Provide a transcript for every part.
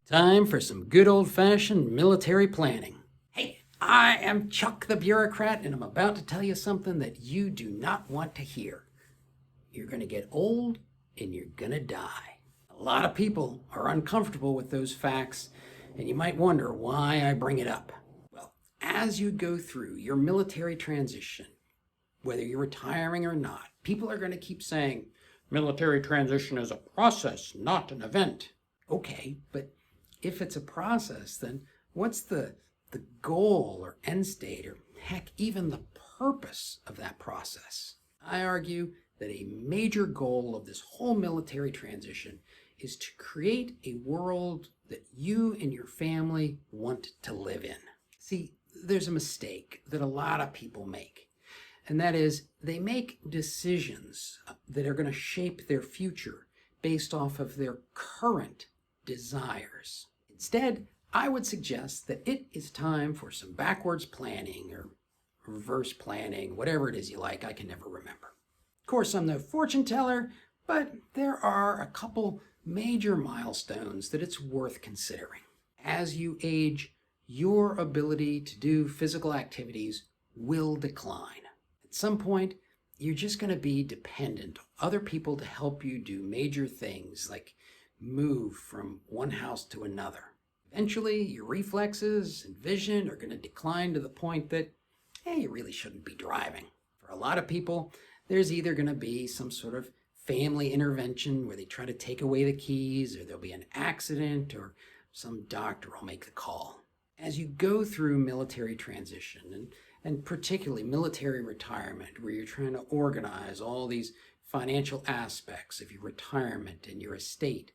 Time for some good old-fashioned military planning. Hey, I am Chuck the bureaucrat, and I'm about to tell you something that you do not want to hear. You're going to get old and you're going to die. A lot of people are uncomfortable with those facts, and you might wonder why I bring it up. Well, as you go through your military transition, whether you're retiring or not, people are going to keep saying, military transition is a process, not an event. Okay, but if it's a process, then what's the goal or end state or heck, even the purpose of that process? I argue that a major goal of this whole military transition is to create a world that you and your family want to live in. See, there's a mistake that a lot of people make, and that is they make decisions that are going to shape their future based off of their current desires. Instead, I would suggest that it is time for some backwards planning or reverse planning, whatever it is you like. I can never remember. Of course, I'm no fortune teller, but there are a couple major milestones that it's worth considering. As you age, your ability to do physical activities will decline. At some point, you're just going to be dependent on other people to help you do major things like move from one house to another. Eventually, your reflexes and vision are going to decline to the point that, hey, you really shouldn't be driving. For a lot of people, there's either going to be some sort of family intervention where they try to take away the keys, or there'll be an accident, or some doctor will make the call. As you go through military transition, and particularly military retirement, where you're trying to organize all these financial aspects of your retirement and your estate,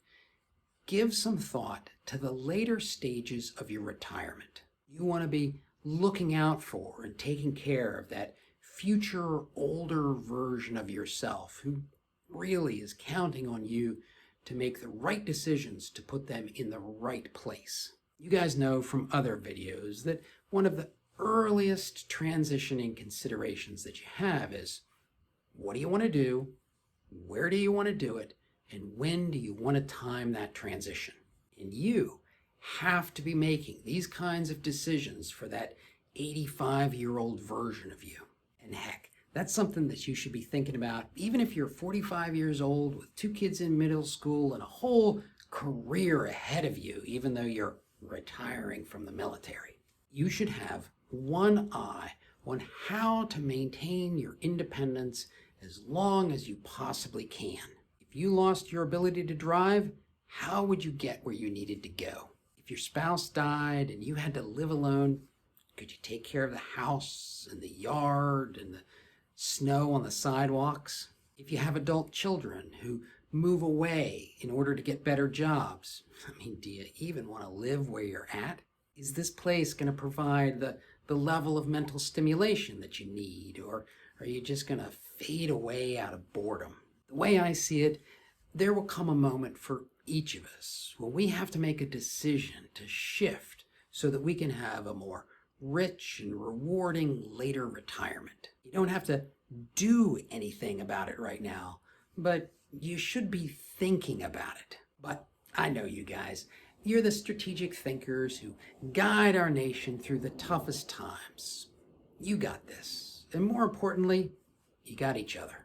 give some thought to the later stages of your retirement. You want to be looking out for and taking care of that future older version of yourself who really is counting on you to make the right decisions to put them in the right place. You guys know from other videos that one of the earliest transitioning considerations that you have is, what do you want to do? Where do you want to do it? And when do you want to time that transition? And you have to be making these kinds of decisions for that 85-year-old version of you. And heck, that's something that you should be thinking about even if you're 45 years old with 2 kids in middle school and a whole career ahead of you, even though you're retiring from the military. You should have one eye on how to maintain your independence as long as you possibly can. If you lost your ability to drive, how would you get where you needed to go? If your spouse died and you had to live alone, could you take care of the house and the yard and the snow on the sidewalks? If you have adult children who move away in order to get better jobs, do you even want to live where you're at? Is this place going to provide the level of mental stimulation that you need, or are you just going to fade away out of boredom? The way I see it, there will come a moment for each of us when we have to make a decision to shift so that we can have a more rich and rewarding later retirement. You don't have to do anything about it right now, but you should be thinking about it. But I know you guys, you're the strategic thinkers who guide our nation through the toughest times. You got this. And more importantly, you got each other.